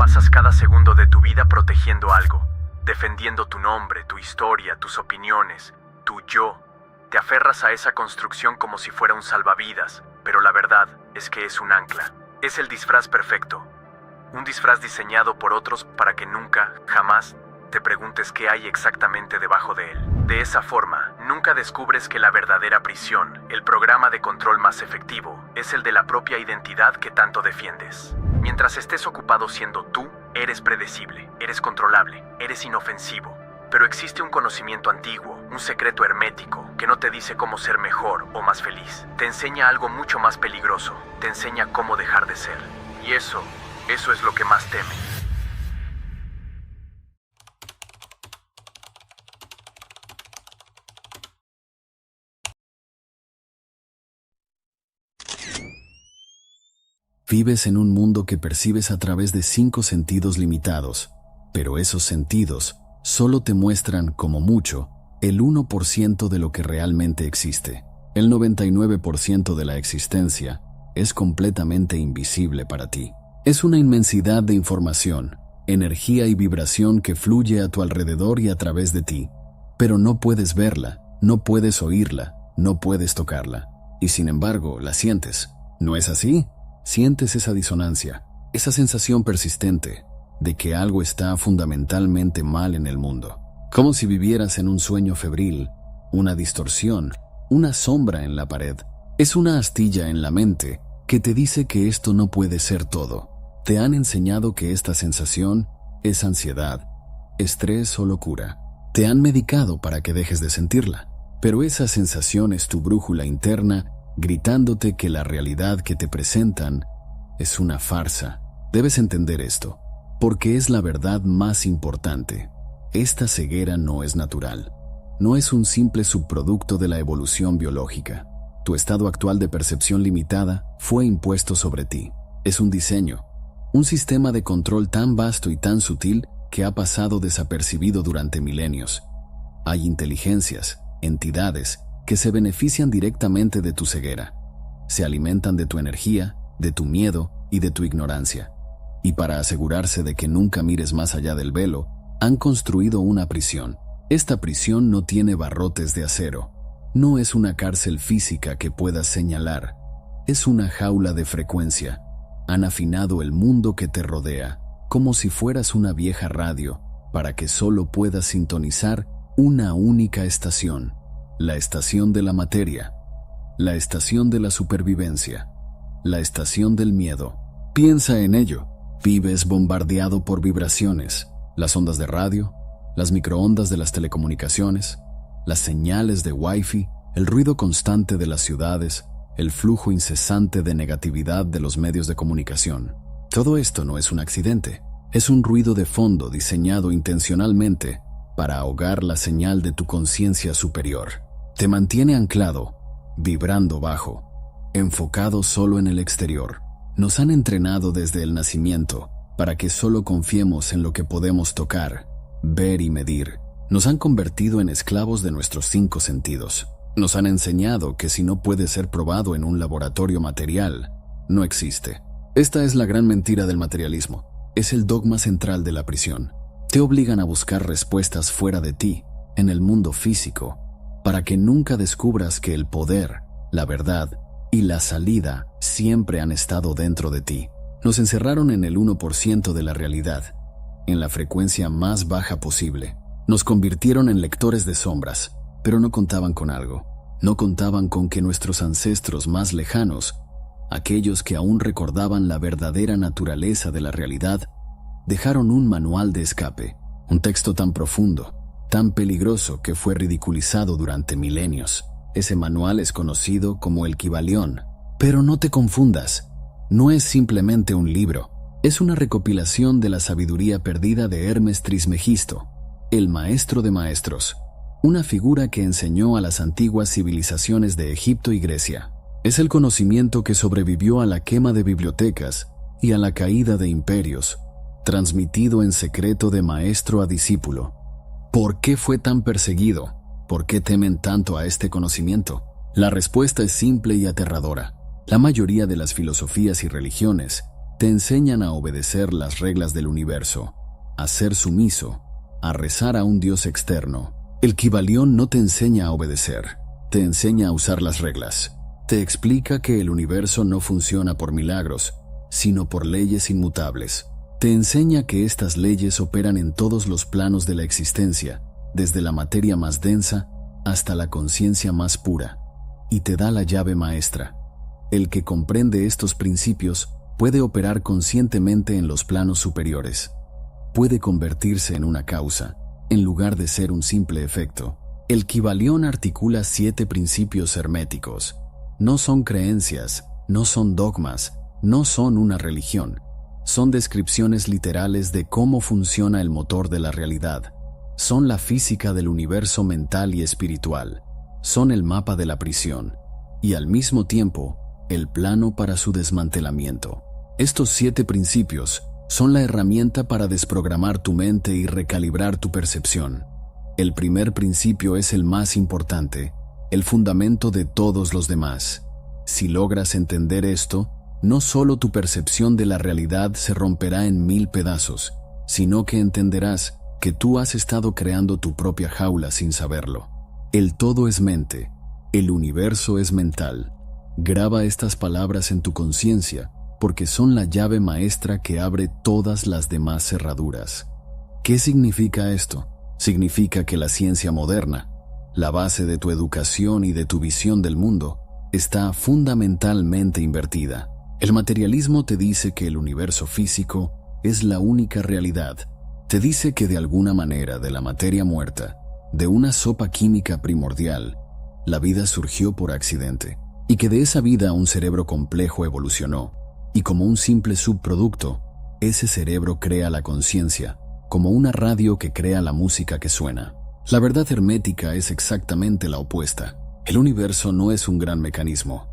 Pasas cada segundo de tu vida protegiendo algo, defendiendo tu nombre, tu historia, tus opiniones, tu yo. Te aferras a esa construcción como si fuera un salvavidas, pero la verdad es que es un ancla. Es el disfraz perfecto. Un disfraz diseñado por otros para que nunca, jamás, te preguntes qué hay exactamente debajo de él. De esa forma, nunca descubres que la verdadera prisión, el programa de control más efectivo, es el de la propia identidad que tanto defiendes. Mientras estés ocupado siendo tú, eres predecible, eres controlable, eres inofensivo. Pero existe un conocimiento antiguo, un secreto hermético, que no te dice cómo ser mejor o más feliz. Te enseña algo mucho más peligroso, te enseña cómo dejar de ser. Y eso es lo que más temes. Vives en un mundo que percibes a través de 5 sentidos limitados, pero esos sentidos solo te muestran, como mucho, el 1% de lo que realmente existe. El 99% de la existencia es completamente invisible para ti. Es una inmensidad de información, energía y vibración que fluye a tu alrededor y a través de ti, pero no puedes verla, no puedes oírla, no puedes tocarla, y sin embargo la sientes. ¿No es así? Sientes esa disonancia, esa sensación persistente de que algo está fundamentalmente mal en el mundo. Como si vivieras en un sueño febril, una distorsión, una sombra en la pared. Es una astilla en la mente que te dice que esto no puede ser todo. Te han enseñado que esta sensación es ansiedad, estrés o locura. Te han medicado para que dejes de sentirla, pero esa sensación es tu brújula interna gritándote que la realidad que te presentan es una farsa. Debes entender esto, porque es la verdad más importante. Esta ceguera no es natural. No es un simple subproducto de la evolución biológica. Tu estado actual de percepción limitada fue impuesto sobre ti. Es un diseño, un sistema de control tan vasto y tan sutil que ha pasado desapercibido durante milenios. Hay inteligencias, entidades, que se benefician directamente de tu ceguera. Se alimentan de tu energía, de tu miedo y de tu ignorancia. Y para asegurarse de que nunca mires más allá del velo, han construido una prisión. Esta prisión no tiene barrotes de acero. No es una cárcel física que puedas señalar. Es una jaula de frecuencia. Han afinado el mundo que te rodea, como si fueras una vieja radio, para que solo puedas sintonizar una única estación. La estación de la materia, la estación de la supervivencia, la estación del miedo. Piensa en ello. Vives bombardeado por vibraciones, las ondas de radio, las microondas de las telecomunicaciones, las señales de Wi-Fi, el ruido constante de las ciudades, el flujo incesante de negatividad de los medios de comunicación. Todo esto no es un accidente, es un ruido de fondo diseñado intencionalmente para ahogar la señal de tu conciencia superior. Te mantiene anclado, vibrando bajo, enfocado solo en el exterior. Nos han entrenado desde el nacimiento para que solo confiemos en lo que podemos tocar, ver y medir. Nos han convertido en esclavos de nuestros 5 sentidos. Nos han enseñado que si no puede ser probado en un laboratorio material, no existe. Esta es la gran mentira del materialismo. Es el dogma central de la prisión. Te obligan a buscar respuestas fuera de ti, en el mundo físico, para que nunca descubras que el poder, la verdad y la salida siempre han estado dentro de ti. Nos encerraron en el 1% de la realidad, en la frecuencia más baja posible. Nos convirtieron en lectores de sombras, pero no contaban con algo. No contaban con que nuestros ancestros más lejanos, aquellos que aún recordaban la verdadera naturaleza de la realidad, dejaron un manual de escape, un texto tan profundo, tan peligroso que fue ridiculizado durante milenios. Ese manual es conocido como el Kybalión. Pero no te confundas, no es simplemente un libro, es una recopilación de la sabiduría perdida de Hermes Trismegisto, el maestro de maestros, una figura que enseñó a las antiguas civilizaciones de Egipto y Grecia. Es el conocimiento que sobrevivió a la quema de bibliotecas y a la caída de imperios, transmitido en secreto de maestro a discípulo. ¿Por qué fue tan perseguido? ¿Por qué temen tanto a este conocimiento? La respuesta es simple y aterradora. La mayoría de las filosofías y religiones Te enseñan a obedecer las reglas del universo, a ser sumiso, a rezar a un Dios externo. El Kybalión no te enseña a obedecer, te enseña a usar las reglas. Te explica que el universo no funciona por milagros, sino por leyes inmutables. Te enseña que estas leyes operan en todos los planos de la existencia, desde la materia más densa hasta la conciencia más pura, y te da la llave maestra. El que comprende estos principios puede operar conscientemente en los planos superiores. Puede convertirse en una causa, en lugar de ser un simple efecto. El Kybalión articula 7 principios herméticos. No son creencias, no son dogmas, no son una religión. Son descripciones literales de cómo funciona el motor de la realidad. Son la física del universo mental y espiritual. Son el mapa de la prisión. Y al mismo tiempo, el plano para su desmantelamiento. Estos 7 principios son la herramienta para desprogramar tu mente y recalibrar tu percepción. El primer principio es el más importante, el fundamento de todos los demás. Si logras entender esto, no solo tu percepción de la realidad se romperá en 1000 pedazos, sino que entenderás que tú has estado creando tu propia jaula sin saberlo. El todo es mente, el universo es mental. Graba estas palabras en tu conciencia, porque son la llave maestra que abre todas las demás cerraduras. ¿Qué significa esto? Significa que la ciencia moderna, la base de tu educación y de tu visión del mundo, está fundamentalmente invertida. El materialismo te dice que el universo físico es la única realidad. Te dice que de alguna manera de la materia muerta, de una sopa química primordial, la vida surgió por accidente, y que de esa vida un cerebro complejo evolucionó, y como un simple subproducto, ese cerebro crea la conciencia, como una radio que crea la música que suena. La verdad hermética es exactamente la opuesta. El universo no es un gran mecanismo,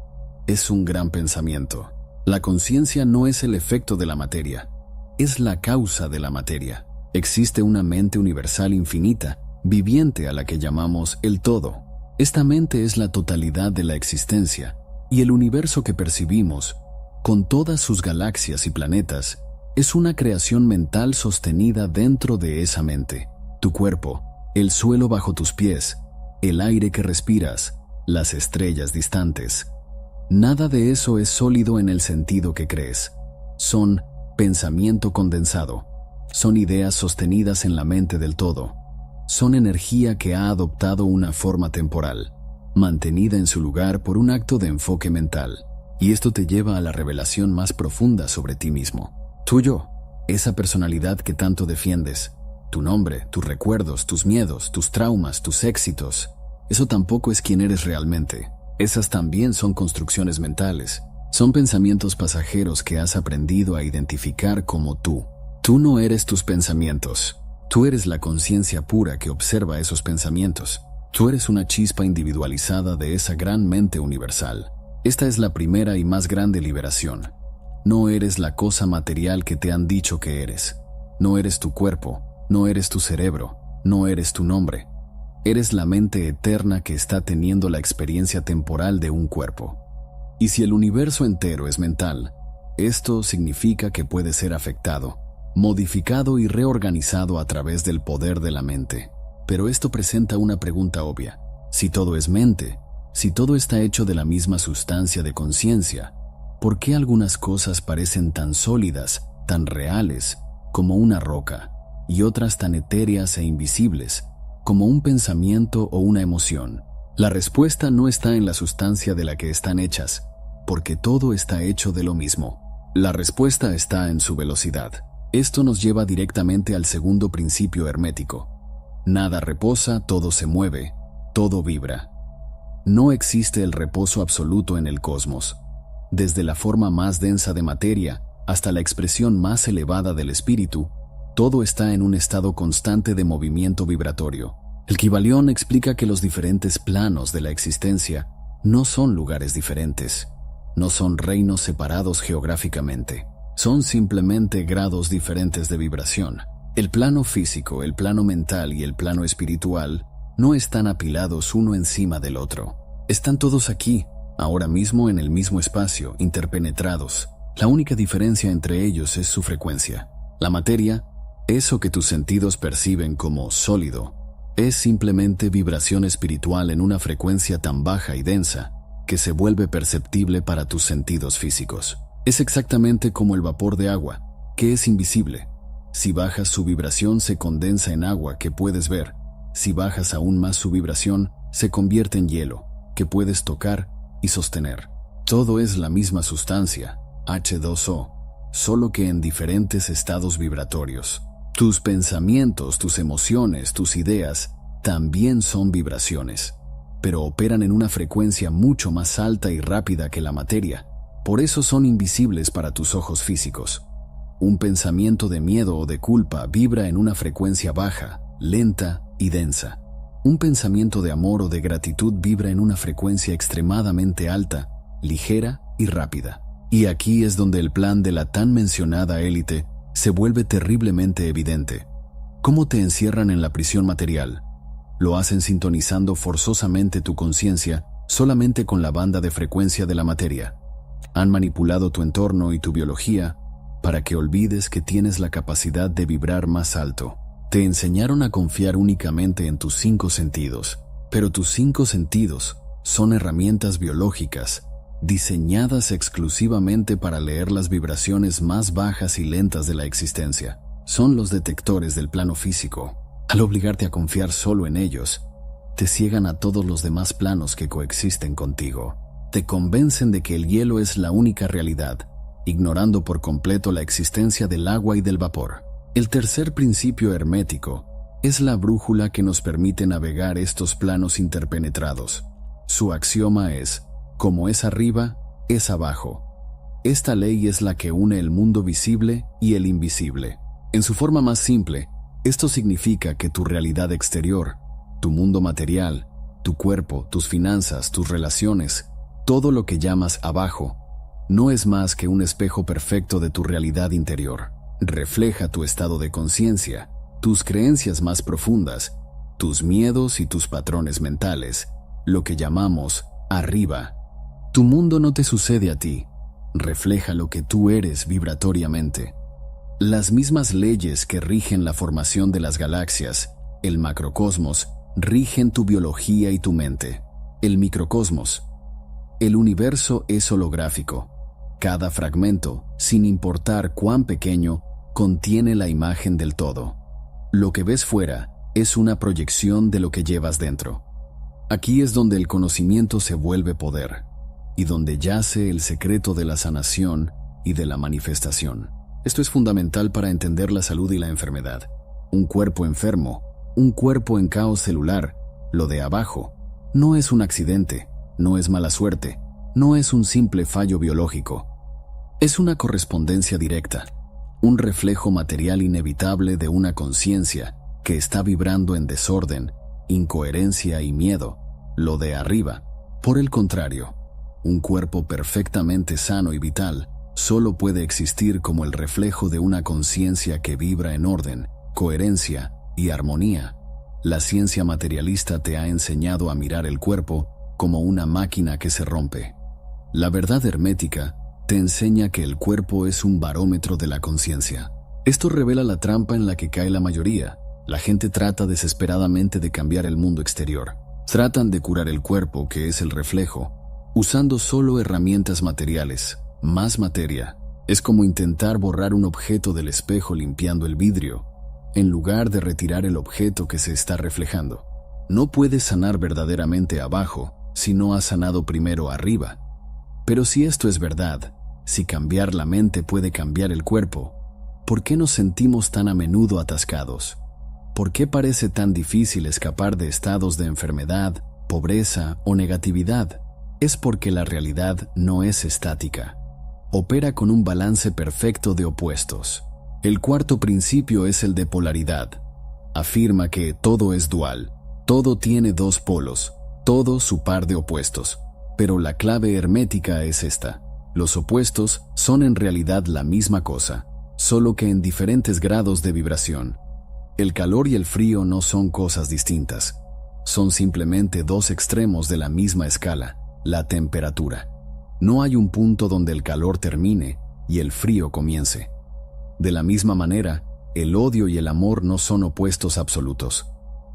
es un gran pensamiento. La conciencia no es el efecto de la materia, es la causa de la materia. Existe una mente universal infinita, viviente, a la que llamamos el todo. Esta mente es la totalidad de la existencia, y el universo que percibimos, con todas sus galaxias y planetas, es una creación mental sostenida dentro de esa mente. Tu cuerpo, el suelo bajo tus pies, el aire que respiras, las estrellas distantes. Nada de eso es sólido en el sentido que crees. Son pensamiento condensado. Son ideas sostenidas en la mente del todo. Son energía que ha adoptado una forma temporal, mantenida en su lugar por un acto de enfoque mental. Y esto te lleva a la revelación más profunda sobre ti mismo. Tuyo, esa personalidad que tanto defiendes. Tu nombre, tus recuerdos, tus miedos, tus traumas, tus éxitos. Eso tampoco es quien eres realmente. Esas también son construcciones mentales. Son pensamientos pasajeros que has aprendido a identificar como tú. Tú no eres tus pensamientos. Tú eres la conciencia pura que observa esos pensamientos. Tú eres una chispa individualizada de esa gran mente universal. Esta es la primera y más grande liberación. No eres la cosa material que te han dicho que eres. No eres tu cuerpo, no eres tu cerebro, no eres tu nombre. Eres la mente eterna que está teniendo la experiencia temporal de un cuerpo. Y si el universo entero es mental, esto significa que puede ser afectado, modificado y reorganizado a través del poder de la mente. Pero esto presenta una pregunta obvia. Si todo es mente, si todo está hecho de la misma sustancia de conciencia, ¿por qué algunas cosas parecen tan sólidas, tan reales, como una roca, y otras tan etéreas e invisibles, como un pensamiento o una emoción? La respuesta no está en la sustancia de la que están hechas, porque todo está hecho de lo mismo. La respuesta está en su velocidad. Esto nos lleva directamente al segundo principio hermético. Nada reposa, todo se mueve, todo vibra. No existe el reposo absoluto en el cosmos. Desde la forma más densa de materia hasta la expresión más elevada del espíritu, todo está en un estado constante de movimiento vibratorio. El Kybalión explica que los diferentes planos de la existencia no son lugares diferentes, no son reinos separados geográficamente, son simplemente grados diferentes de vibración. El plano físico, el plano mental y el plano espiritual no están apilados uno encima del otro. Están todos aquí, ahora mismo en el mismo espacio, interpenetrados. La única diferencia entre ellos es su frecuencia. La materia, eso que tus sentidos perciben como sólido, es simplemente vibración espiritual en una frecuencia tan baja y densa que se vuelve perceptible para tus sentidos físicos. Es exactamente como el vapor de agua, que es invisible. Si bajas su vibración, se condensa en agua que puedes ver. Si bajas aún más su vibración, se convierte en hielo, que puedes tocar y sostener. Todo es la misma sustancia, H2O, solo que en diferentes estados vibratorios. Tus pensamientos, tus emociones, tus ideas también son vibraciones, pero operan en una frecuencia mucho más alta y rápida que la materia. Por eso son invisibles para tus ojos físicos. Un pensamiento de miedo o de culpa vibra en una frecuencia baja, lenta y densa. Un pensamiento de amor o de gratitud vibra en una frecuencia extremadamente alta, ligera y rápida. Y aquí es donde el plan de la tan mencionada élite se vuelve terriblemente evidente. ¿Cómo te encierran en la prisión material? Lo hacen sintonizando forzosamente tu conciencia solamente con la banda de frecuencia de la materia. Han manipulado tu entorno y tu biología para que olvides que tienes la capacidad de vibrar más alto. Te enseñaron a confiar únicamente en tus 5 sentidos, pero tus 5 sentidos son herramientas biológicas diseñadas exclusivamente para leer las vibraciones más bajas y lentas de la existencia. Son los detectores del plano físico. Al obligarte a confiar solo en ellos, te ciegan a todos los demás planos que coexisten contigo. Te convencen de que el hielo es la única realidad, ignorando por completo la existencia del agua y del vapor. El tercer principio hermético es la brújula que nos permite navegar estos planos interpenetrados. Su axioma es: como es arriba, es abajo. Esta ley es la que une el mundo visible y el invisible. En su forma más simple, esto significa que tu realidad exterior, tu mundo material, tu cuerpo, tus finanzas, tus relaciones, todo lo que llamas abajo, no es más que un espejo perfecto de tu realidad interior. Refleja tu estado de conciencia, tus creencias más profundas, tus miedos y tus patrones mentales, lo que llamamos arriba. Tu mundo no te sucede a ti, refleja lo que tú eres vibratoriamente. Las mismas leyes que rigen la formación de las galaxias, el macrocosmos, rigen tu biología y tu mente. El microcosmos. El universo es holográfico. Cada fragmento, sin importar cuán pequeño, contiene la imagen del todo. Lo que ves fuera es una proyección de lo que llevas dentro. Aquí es donde el conocimiento se vuelve poder, y donde yace el secreto de la sanación y de la manifestación. Esto es fundamental para entender la salud y la enfermedad. Un cuerpo enfermo, un cuerpo en caos celular, lo de abajo, no es un accidente, no es mala suerte, no es un simple fallo biológico. Es una correspondencia directa, un reflejo material inevitable de una conciencia que está vibrando en desorden, incoherencia y miedo, lo de arriba. Por el contrario, un cuerpo perfectamente sano y vital solo puede existir como el reflejo de una conciencia que vibra en orden, coherencia y armonía. La ciencia materialista te ha enseñado a mirar el cuerpo como una máquina que se rompe. La verdad hermética te enseña que el cuerpo es un barómetro de la conciencia. Esto revela la trampa en la que cae la mayoría. La gente trata desesperadamente de cambiar el mundo exterior. Tratan de curar el cuerpo, que es el reflejo, usando solo herramientas materiales, más materia. Es como intentar borrar un objeto del espejo limpiando el vidrio, en lugar de retirar el objeto que se está reflejando. No puedes sanar verdaderamente abajo si no has sanado primero arriba. Pero si esto es verdad, si cambiar la mente puede cambiar el cuerpo, ¿por qué nos sentimos tan a menudo atascados? ¿Por qué parece tan difícil escapar de estados de enfermedad, pobreza o negatividad? Es porque la realidad no es estática. Opera con un balance perfecto de opuestos. El cuarto principio es el de polaridad. Afirma que todo es dual, todo tiene dos polos, todo su par de opuestos. Pero la clave hermética es esta: los opuestos son en realidad la misma cosa, solo que en diferentes grados de vibración. El calor y el frío no son cosas distintas, son simplemente dos extremos de la misma escala, la temperatura. No hay un punto donde el calor termine y el frío comience. De la misma manera, el odio y el amor no son opuestos absolutos.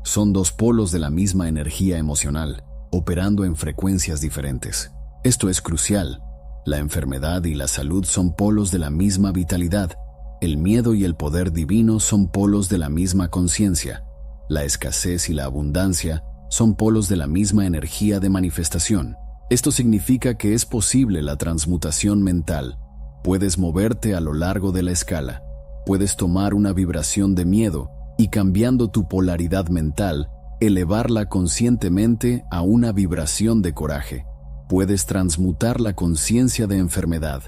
Son dos polos de la misma energía emocional, operando en frecuencias diferentes. Esto es crucial. La enfermedad y la salud son polos de la misma vitalidad. El miedo y el poder divino son polos de la misma conciencia. La escasez y la abundancia son polos de la misma energía de manifestación. Esto significa que es posible la transmutación mental. Puedes moverte a lo largo de la escala. Puedes tomar una vibración de miedo y, cambiando tu polaridad mental, elevarla conscientemente a una vibración de coraje. Puedes transmutar la conciencia de enfermedad,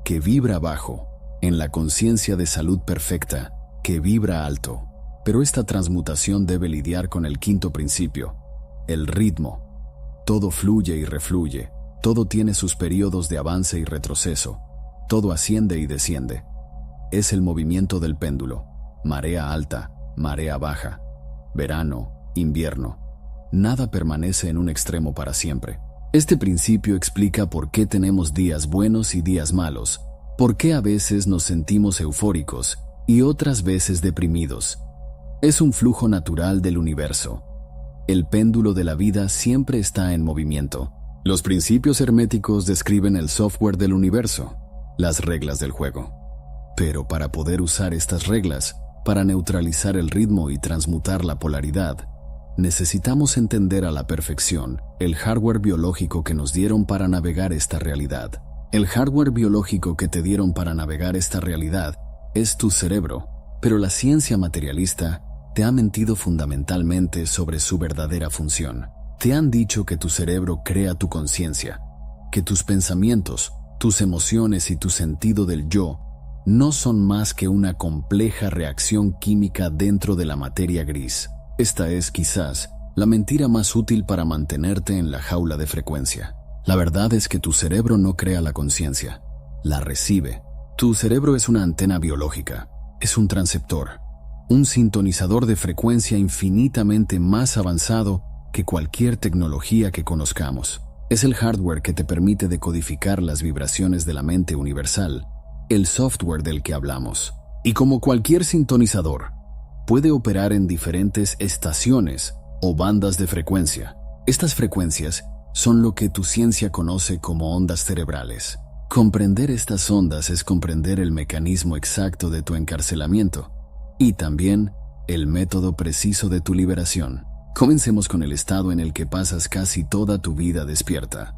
que vibra bajo, en la conciencia de salud perfecta, que vibra alto. Pero esta transmutación debe lidiar con el quinto principio, el ritmo. Todo fluye y refluye, todo tiene sus periodos de avance y retroceso, todo asciende y desciende. Es el movimiento del péndulo, marea alta, marea baja, verano, invierno. Nada permanece en un extremo para siempre. Este principio explica por qué tenemos días buenos y días malos, por qué a veces nos sentimos eufóricos y otras veces deprimidos. Es un flujo natural del universo. El péndulo de la vida siempre está en movimiento. Los principios herméticos describen el software del universo, las reglas del juego. Pero para poder usar estas reglas, para neutralizar el ritmo y transmutar la polaridad, necesitamos entender a la perfección el hardware biológico que nos dieron para navegar esta realidad. El hardware biológico que te dieron para navegar esta realidad es tu cerebro, pero la ciencia materialista te ha mentido fundamentalmente sobre su verdadera función. Te han dicho que tu cerebro crea tu conciencia, que tus pensamientos, tus emociones y tu sentido del yo no son más que una compleja reacción química dentro de la materia gris. Esta es, quizás, la mentira más útil para mantenerte en la jaula de frecuencia. La verdad es que tu cerebro no crea la conciencia, la recibe. Tu cerebro es una antena biológica, es un transceptor, un sintonizador de frecuencia infinitamente más avanzado que cualquier tecnología que conozcamos. Es el hardware que te permite decodificar las vibraciones de la mente universal, el software del que hablamos. Y como cualquier sintonizador, puede operar en diferentes estaciones o bandas de frecuencia. Estas frecuencias son lo que tu ciencia conoce como ondas cerebrales. Comprender estas ondas es comprender el mecanismo exacto de tu encarcelamiento y también el método preciso de tu liberación. Comencemos con el estado en el que pasas casi toda tu vida despierta,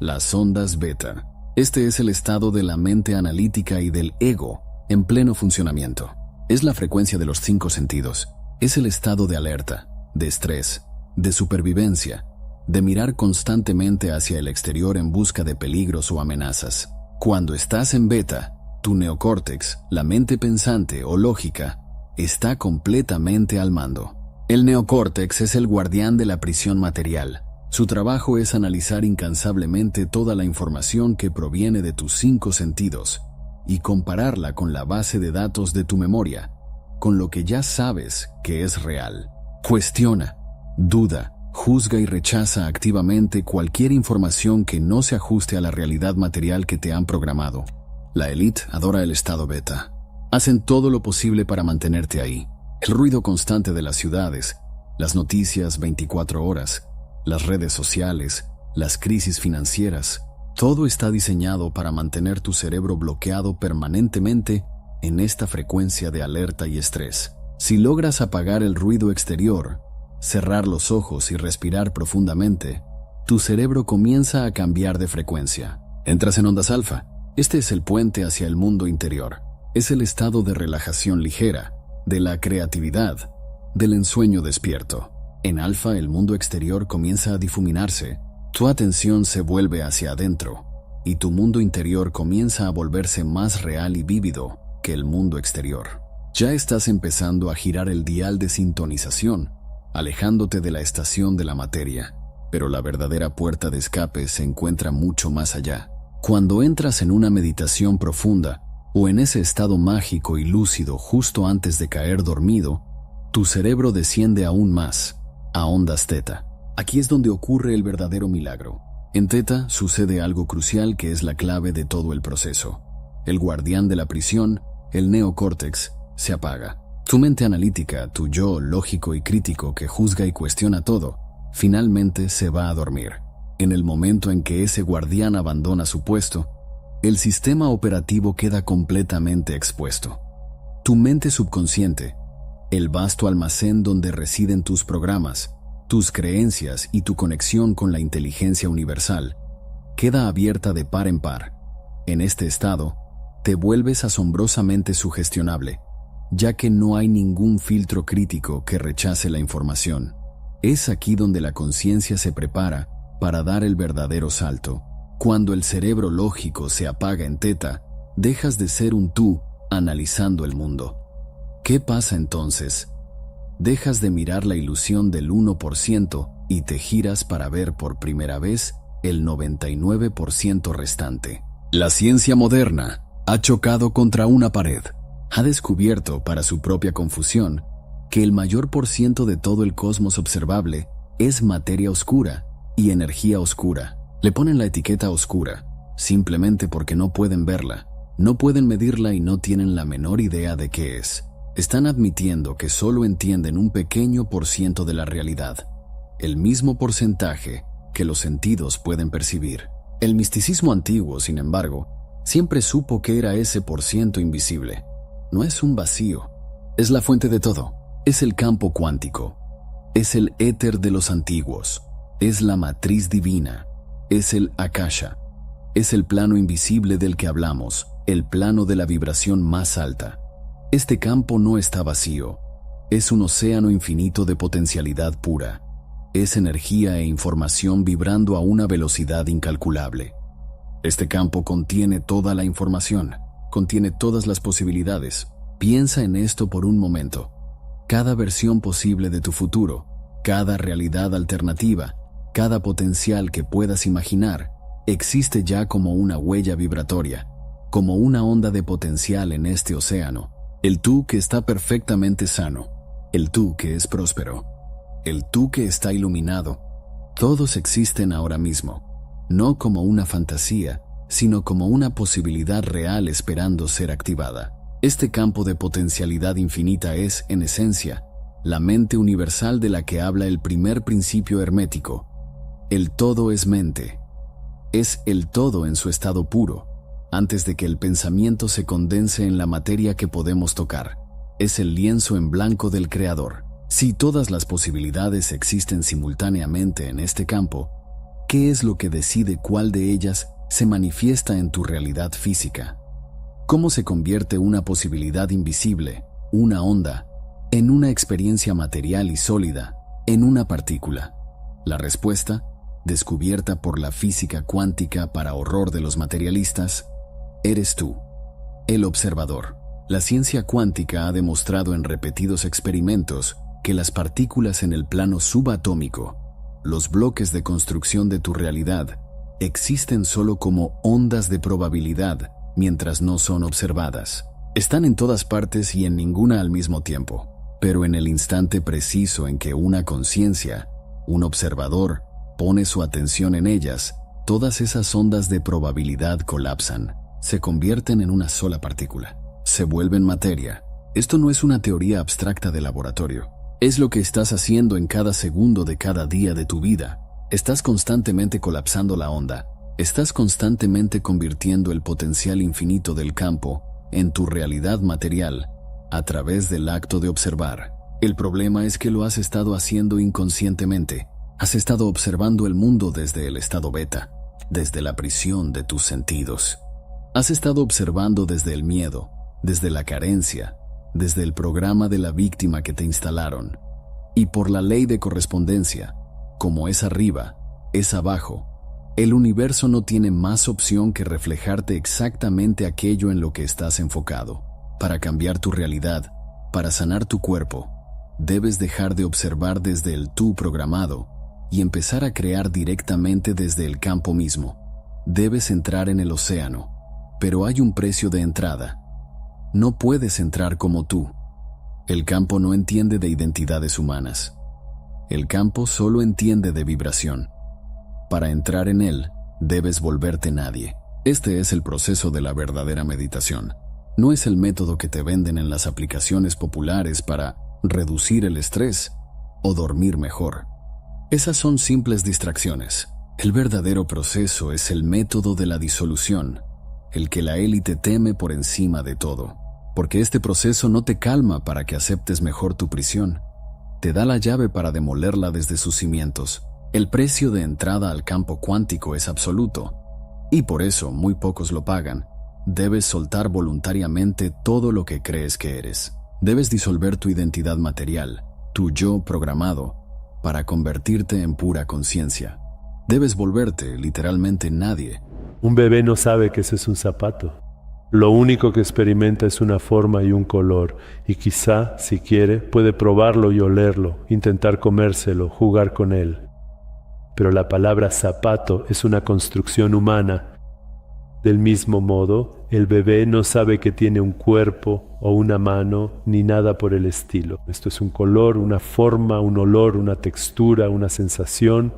las ondas beta. Este es el estado de la mente analítica y del ego en pleno funcionamiento. Es la frecuencia de los 5 sentidos. Es el estado de alerta, de estrés, de supervivencia, de mirar constantemente hacia el exterior en busca de peligros o amenazas. Cuando estás en beta, tu neocórtex, la mente pensante o lógica, está completamente al mando. El neocórtex es el guardián de la prisión material. Su trabajo es analizar incansablemente toda la información que proviene de tus 5 sentidos y compararla con la base de datos de tu memoria, con lo que ya sabes que es real. Cuestiona, duda, juzga y rechaza activamente cualquier información que no se ajuste a la realidad material que te han programado. La élite adora el estado beta. Hacen todo lo posible para mantenerte ahí. El ruido constante de las ciudades, las noticias 24 horas, las redes sociales, las crisis financieras, todo está diseñado para mantener tu cerebro bloqueado permanentemente en esta frecuencia de alerta y estrés. Si logras apagar el ruido exterior, cerrar los ojos y respirar profundamente, tu cerebro comienza a cambiar de frecuencia. Entras en ondas alfa. Este es el puente hacia el mundo interior. Es el estado de relajación ligera, de la creatividad, del ensueño despierto. En alfa, el mundo exterior comienza a difuminarse. Tu atención se vuelve hacia adentro y tu mundo interior comienza a volverse más real y vívido que el mundo exterior. Ya estás empezando a girar el dial de sintonización, alejándote de la estación de la materia, pero la verdadera puerta de escape se encuentra mucho más allá. Cuando entras en una meditación profunda o en ese estado mágico y lúcido justo antes de caer dormido, tu cerebro desciende aún más, a ondas teta. Aquí es donde ocurre el verdadero milagro. En teta sucede algo crucial que es la clave de todo el proceso. el guardián de la prisión, el neocórtex, se apaga. Tu mente analítica, tu yo lógico y crítico que juzga y cuestiona todo, finalmente se va a dormir. En el momento en que ese guardián abandona su puesto, el sistema operativo queda completamente expuesto. Tu mente subconsciente, el vasto almacén donde residen tus programas, tus creencias y tu conexión con la inteligencia universal, queda abierta de par en par. En este estado, te vuelves asombrosamente sugestionable, ya que no hay ningún filtro crítico que rechace la información. Es aquí donde la conciencia se prepara para dar el verdadero salto. Cuando el cerebro lógico se apaga en teta, dejas de ser un tú analizando el mundo. ¿Qué pasa entonces? Dejas de mirar la ilusión del 1% y te giras para ver por primera vez el 99% restante. La ciencia moderna ha chocado contra una pared. Ha descubierto, para su propia confusión, que el mayor por ciento de todo el cosmos observable es materia oscura y energía oscura. Le ponen la etiqueta oscura, simplemente porque no pueden verla, no pueden medirla y no tienen la menor idea de qué es. Están admitiendo que solo entienden un pequeño por ciento de la realidad, el mismo porcentaje que los sentidos pueden percibir. El misticismo antiguo, sin embargo, siempre supo que era ese por ciento invisible. No es un vacío, es la fuente de todo, es el campo cuántico, es el éter de los antiguos, es la matriz divina, es el akasha, es el plano invisible del que hablamos, el plano de la vibración más alta. Este campo no está vacío, es un océano infinito de potencialidad pura, es energía e información vibrando a una velocidad incalculable. Este campo contiene toda la información, contiene todas las posibilidades. Piensa en esto por un momento. Cada versión posible de tu futuro, cada realidad alternativa, cada potencial que puedas imaginar, existe ya como una huella vibratoria, como una onda de potencial en este océano. El tú que está perfectamente sano, el tú que es próspero, el tú que está iluminado, todos existen ahora mismo, no como una fantasía, sino como una posibilidad real esperando ser activada. Este campo de potencialidad infinita es, en esencia, la mente universal de la que habla el primer principio hermético. El todo es mente. Es el todo en su estado puro, antes de que el pensamiento se condense en la materia que podemos tocar. Es el lienzo en blanco del Creador. Si todas las posibilidades existen simultáneamente en este campo, ¿qué es lo que decide cuál de ellas se manifiesta en tu realidad física? ¿Cómo se convierte una posibilidad invisible, una onda, en una experiencia material y sólida, en una partícula? La respuesta, descubierta por la física cuántica para horror de los materialistas, eres tú, el observador. La ciencia cuántica ha demostrado en repetidos experimentos que las partículas en el plano subatómico, los bloques de construcción de tu realidad, existen solo como ondas de probabilidad mientras no son observadas. Están en todas partes y en ninguna al mismo tiempo, pero en el instante preciso en que una conciencia, un observador, pone su atención en ellas, todas esas ondas de probabilidad colapsan, se convierten en una sola partícula, se vuelven materia. Esto no es una teoría abstracta de laboratorio. Es lo que estás haciendo en cada segundo de cada día de tu vida. Estás constantemente colapsando la onda. Estás constantemente convirtiendo el potencial infinito del campo en tu realidad material a través del acto de observar. El problema es que lo has estado haciendo inconscientemente. Has estado observando el mundo desde el estado beta, desde la prisión de tus sentidos. Has estado observando desde el miedo, desde la carencia, desde el programa de la víctima que te instalaron. Y por la ley de correspondencia, como es arriba, es abajo, el universo no tiene más opción que reflejarte exactamente aquello en lo que estás enfocado. Para cambiar tu realidad, para sanar tu cuerpo, debes dejar de observar desde el tú programado y empezar a crear directamente desde el campo mismo. Debes entrar en el océano, pero hay un precio de entrada. No puedes entrar como tú. El campo no entiende de identidades humanas. El campo solo entiende de vibración. Para entrar en él, debes volverte nadie. Este es el proceso de la verdadera meditación. No es el método que te venden en las aplicaciones populares para reducir el estrés o dormir mejor. Esas son simples distracciones. El verdadero proceso es el método de la disolución, el que la élite teme por encima de todo, porque este proceso no te calma para que aceptes mejor tu prisión, te da la llave para demolerla desde sus cimientos. El precio de entrada al campo cuántico es absoluto, y por eso muy pocos lo pagan. Debes soltar voluntariamente todo lo que crees que eres. Debes disolver tu identidad material, tu yo programado, para convertirte en pura conciencia. Debes volverte literalmente nadie. Un bebé no sabe que ese es un zapato. Lo único que experimenta es una forma y un color, y quizá, si quiere, puede probarlo y olerlo, intentar comérselo, jugar con él. Pero la palabra zapato es una construcción humana. Del mismo modo, el bebé no sabe que tiene un cuerpo o una mano ni nada por el estilo. Esto es un color, una forma, un olor, una textura, una sensación.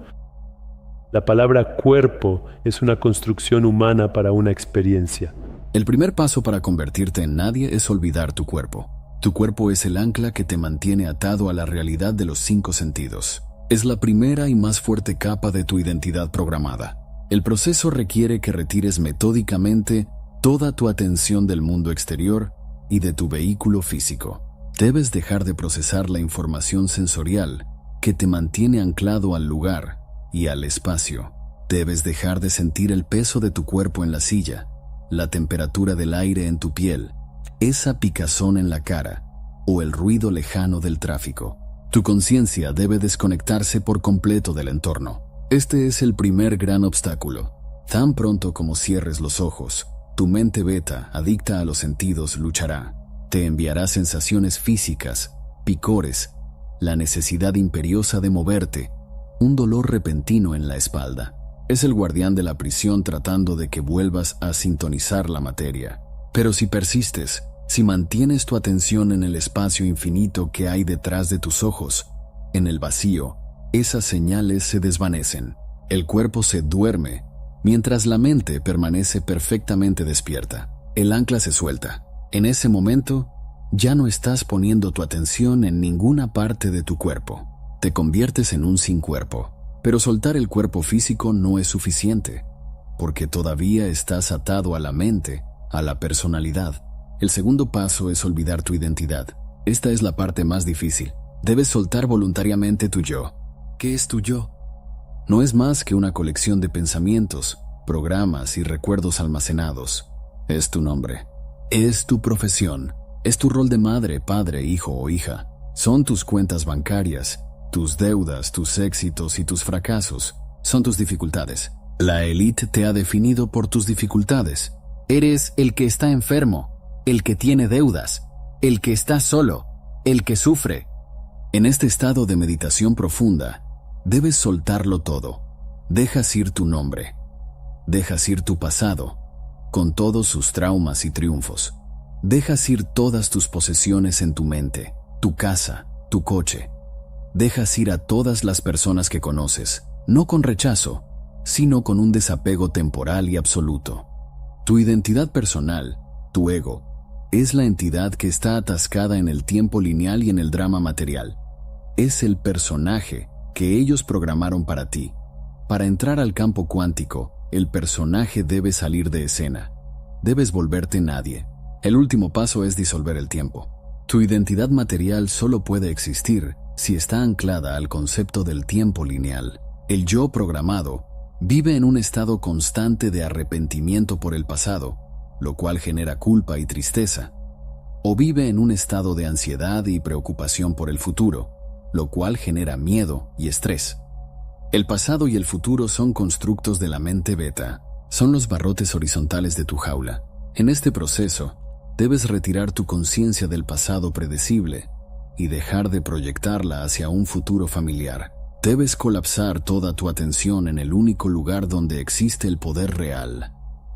La palabra cuerpo es una construcción humana para una experiencia. El primer paso para convertirte en nadie es olvidar tu cuerpo. Tu cuerpo es el ancla que te mantiene atado a la realidad de los 5 sentidos. Es la primera y más fuerte capa de tu identidad programada. El proceso requiere que retires metódicamente toda tu atención del mundo exterior y de tu vehículo físico. Debes dejar de procesar la información sensorial que te mantiene anclado al lugar y al espacio. Debes dejar de sentir el peso de tu cuerpo en la silla, la temperatura del aire en tu piel, esa picazón en la cara o el ruido lejano del tráfico. Tu conciencia debe desconectarse por completo del entorno. Este es el primer gran obstáculo. Tan pronto como cierres los ojos, tu mente beta, adicta a los sentidos, luchará. Te enviará sensaciones físicas, picores, la necesidad imperiosa de moverte, un dolor repentino en la espalda. Es el guardián de la prisión tratando de que vuelvas a sintonizar la materia. Pero si persistes, si mantienes tu atención en el espacio infinito que hay detrás de tus ojos, en el vacío, esas señales se desvanecen. El cuerpo se duerme, mientras la mente permanece perfectamente despierta. El ancla se suelta. En ese momento, ya no estás poniendo tu atención en ninguna parte de tu cuerpo. Te conviertes en un sin cuerpo. Pero soltar el cuerpo físico no es suficiente, porque todavía estás atado a la mente, a la personalidad. El segundo paso es olvidar tu identidad. Esta es la parte más difícil. Debes soltar voluntariamente tu yo. ¿Qué es tu yo? No es más que una colección de pensamientos, programas y recuerdos almacenados. Es tu nombre. Es tu profesión. Es tu rol de madre, padre, hijo o hija. Son tus cuentas bancarias, tus deudas, tus éxitos y tus fracasos. Son tus dificultades. La élite te ha definido por tus dificultades. Eres el que está enfermo, el que tiene deudas, el que está solo, el que sufre. En este estado de meditación profunda, debes soltarlo todo. Dejas ir tu nombre. Dejas ir tu pasado, con todos sus traumas y triunfos. Dejas ir todas tus posesiones en tu mente, tu casa, tu coche. Dejas ir a todas las personas que conoces, no con rechazo, sino con un desapego temporal y absoluto. Tu identidad personal, tu ego, es la entidad que está atascada en el tiempo lineal y en el drama material. Es el personaje que ellos programaron para ti. Para entrar al campo cuántico, el personaje debe salir de escena. Debes volverte nadie. El último paso es disolver el tiempo. Tu identidad material solo puede existir si está anclada al concepto del tiempo lineal. El yo programado vive en un estado constante de arrepentimiento por el pasado, lo cual genera culpa y tristeza, o vive en un estado de ansiedad y preocupación por el futuro, lo cual genera miedo y estrés. El pasado y el futuro son constructos de la mente beta, son los barrotes horizontales de tu jaula. En este proceso, debes retirar tu conciencia del pasado predecible y dejar de proyectarla hacia un futuro familiar. Debes colapsar toda tu atención en el único lugar donde existe el poder real,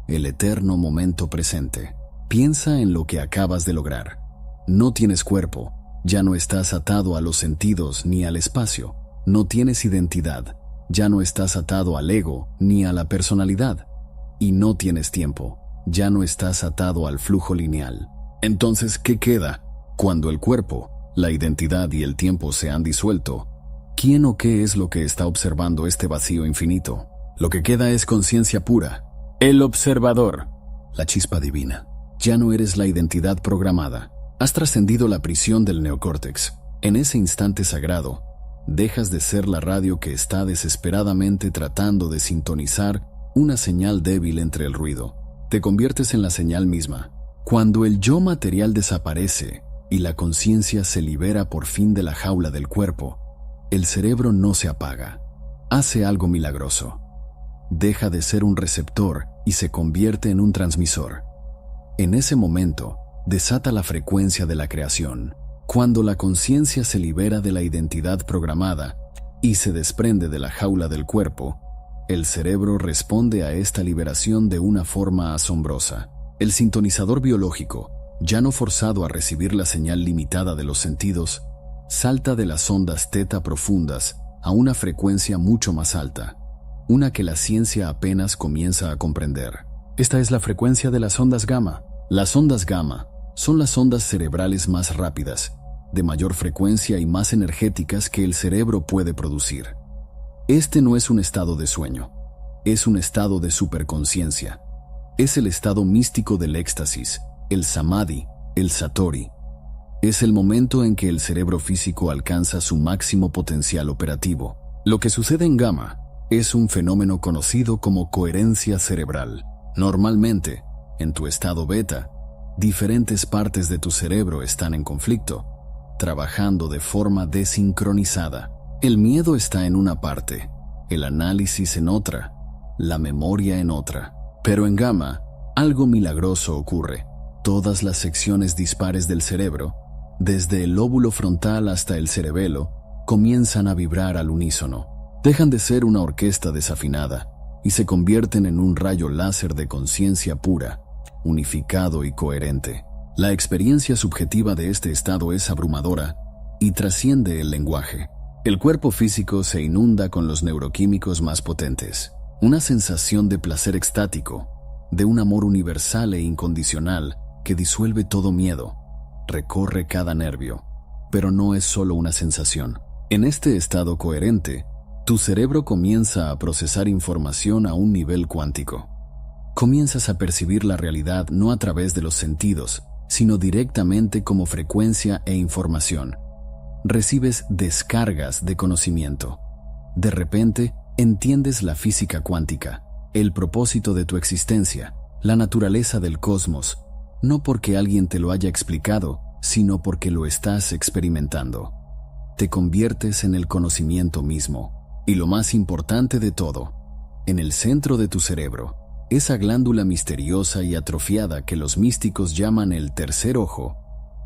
el eterno momento presente. Piensa en lo que acabas de lograr. No tienes cuerpo, ya no estás atado a los sentidos ni al espacio. No tienes identidad, ya no estás atado al ego ni a la personalidad. y no tienes tiempo. Ya no estás atado al flujo lineal. Entonces, ¿qué queda? Cuando el cuerpo, la identidad y el tiempo se han disuelto, ¿quién o qué es lo que está observando este vacío infinito? Lo que queda es conciencia pura. El observador. La chispa divina. Ya no eres la identidad programada. Has trascendido la prisión del neocórtex. En ese instante sagrado, dejas de ser la radio que está desesperadamente tratando de sintonizar una señal débil entre el ruido. Te conviertes en la señal misma. Cuando el yo material desaparece y la conciencia se libera por fin de la jaula del cuerpo, el cerebro no se apaga. Hace algo milagroso. Deja de ser un receptor y se convierte en un transmisor. En ese momento, desata la frecuencia de la creación. Cuando la conciencia se libera de la identidad programada y se desprende de la jaula del cuerpo, el cerebro responde a esta liberación de una forma asombrosa. El sintonizador biológico, ya no forzado a recibir la señal limitada de los sentidos, salta de las ondas teta profundas a una frecuencia mucho más alta, una que la ciencia apenas comienza a comprender. Esta es la frecuencia de las ondas gamma. Las ondas gamma son las ondas cerebrales más rápidas, de mayor frecuencia y más energéticas que el cerebro puede producir. Este no es un estado de sueño, es un estado de superconciencia. Es el estado místico del éxtasis, el samadhi, el satori. Es el momento en que el cerebro físico alcanza su máximo potencial operativo. Lo que sucede en gamma es un fenómeno conocido como coherencia cerebral. Normalmente, en tu estado beta, diferentes partes de tu cerebro están en conflicto, trabajando de forma desincronizada. El miedo está en una parte, el análisis en otra, la memoria en otra. Pero en gamma, algo milagroso ocurre. Todas las secciones dispares del cerebro, desde el lóbulo frontal hasta el cerebelo, comienzan a vibrar al unísono. Dejan de ser una orquesta desafinada y se convierten en un rayo láser de conciencia pura, unificado y coherente. La experiencia subjetiva de este estado es abrumadora y trasciende el lenguaje. El cuerpo físico se inunda con los neuroquímicos más potentes. Una sensación de placer extático, de un amor universal e incondicional que disuelve todo miedo, recorre cada nervio. Pero no es solo una sensación. En este estado coherente, tu cerebro comienza a procesar información a un nivel cuántico. Comienzas a percibir la realidad no a través de los sentidos, sino directamente como frecuencia e información. Recibes descargas de conocimiento. De repente, entiendes la física cuántica, el propósito de tu existencia, la naturaleza del cosmos, no porque alguien te lo haya explicado, sino porque lo estás experimentando. Te conviertes en el conocimiento mismo. Y lo más importante de todo, en el centro de tu cerebro, esa glándula misteriosa y atrofiada que los místicos llaman el tercer ojo,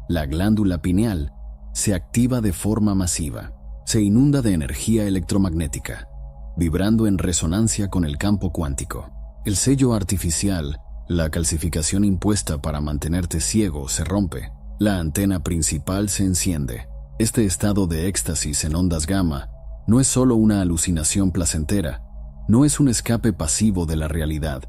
la glándula pineal, se activa de forma masiva. Se inunda de energía electromagnética, vibrando en resonancia con el campo cuántico. El sello artificial, la calcificación impuesta para mantenerte ciego, se rompe. La antena principal se enciende. Este estado de éxtasis en ondas gamma no es solo una alucinación placentera, no es un escape pasivo de la realidad.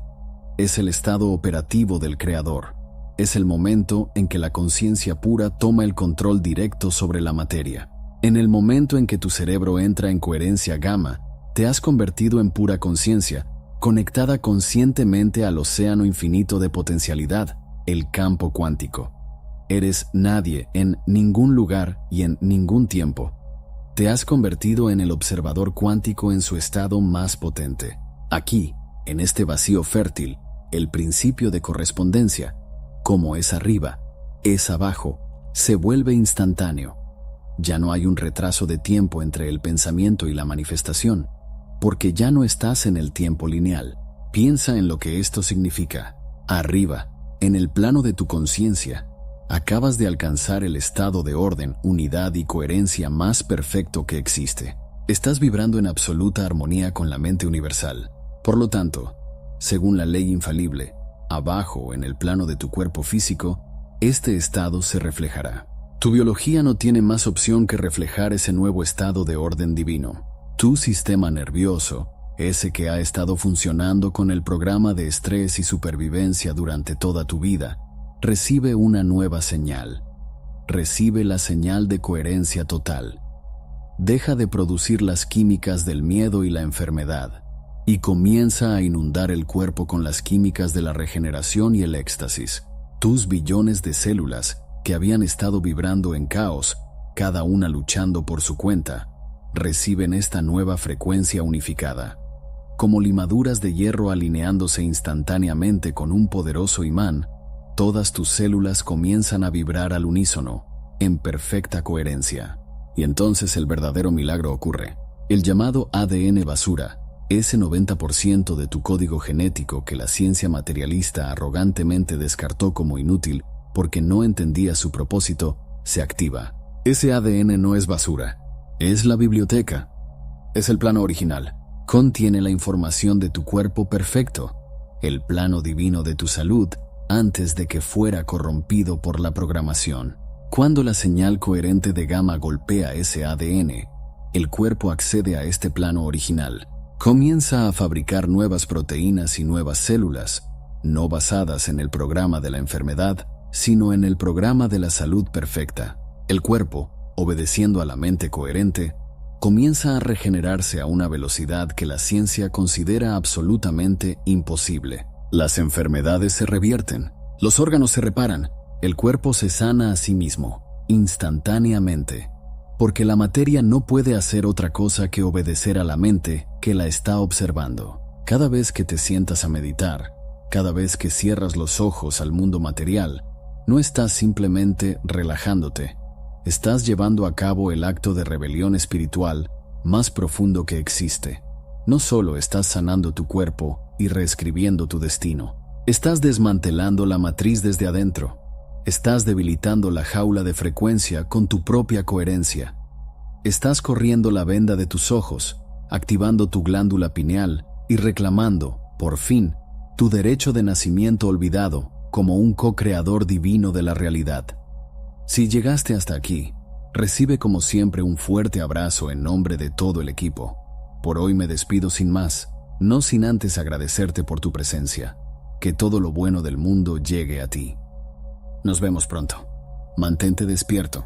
Es el estado operativo del Creador. Es el momento en que la conciencia pura toma el control directo sobre la materia. En el momento en que tu cerebro entra en coherencia gamma, te has convertido en pura conciencia, conectada conscientemente al océano infinito de potencialidad, el campo cuántico. Eres nadie en ningún lugar y en ningún tiempo. Te has convertido en el observador cuántico en su estado más potente. Aquí, en este vacío fértil, el principio de correspondencia, como es arriba, es abajo, se vuelve instantáneo. Ya no hay un retraso de tiempo entre el pensamiento y la manifestación, porque ya no estás en el tiempo lineal. Piensa en lo que esto significa. Arriba, en el plano de tu conciencia, acabas de alcanzar el estado de orden, unidad y coherencia más perfecto que existe. Estás vibrando en absoluta armonía con la mente universal. Por lo tanto, según la ley infalible, abajo, en el plano de tu cuerpo físico, este estado se reflejará. Tu biología no tiene más opción que reflejar ese nuevo estado de orden divino. Tu sistema nervioso, ese que ha estado funcionando con el programa de estrés y supervivencia durante toda tu vida, recibe una nueva señal. Recibe la señal de coherencia total. Deja de producir las químicas del miedo y la enfermedad y comienza a inundar el cuerpo con las químicas de la regeneración y el éxtasis. Tus billones de células, que habían estado vibrando en caos, cada una luchando por su cuenta, reciben esta nueva frecuencia unificada. Como limaduras de hierro alineándose instantáneamente con un poderoso imán, todas tus células comienzan a vibrar al unísono, en perfecta coherencia. Y entonces el verdadero milagro ocurre. El llamado ADN basura, ese 90% de tu código genético que la ciencia materialista arrogantemente descartó como inútil porque no entendía su propósito, se activa. Ese ADN no es basura, es la biblioteca. Es el plano original. Contiene la información de tu cuerpo perfecto, el plano divino de tu salud, antes de que fuera corrompido por la programación. Cuando la señal coherente de gamma golpea ese ADN, el cuerpo accede a este plano original. Comienza a fabricar nuevas proteínas y nuevas células, no basadas en el programa de la enfermedad, sino en el programa de la salud perfecta. El cuerpo, obedeciendo a la mente coherente, comienza a regenerarse a una velocidad que la ciencia considera absolutamente imposible. Las enfermedades se revierten, los órganos se reparan, el cuerpo se sana a sí mismo, instantáneamente, porque la materia no puede hacer otra cosa que obedecer a la mente que la está observando. Cada vez que te sientas a meditar, cada vez que cierras los ojos al mundo material, no estás simplemente relajándote, estás llevando a cabo el acto de rebelión espiritual más profundo que existe. No solo estás sanando tu cuerpo y reescribiendo tu destino, estás desmantelando la matriz desde adentro. Estás debilitando la jaula de frecuencia con tu propia coherencia. Estás corriendo la venda de tus ojos, activando tu glándula pineal y reclamando, por fin, tu derecho de nacimiento olvidado como un co-creador divino de la realidad. Si llegaste hasta aquí, recibe como siempre un fuerte abrazo en nombre de todo el equipo. Por hoy me despido sin más, no sin antes agradecerte por tu presencia. Que todo lo bueno del mundo llegue a ti. Nos vemos pronto. Mantente despierto.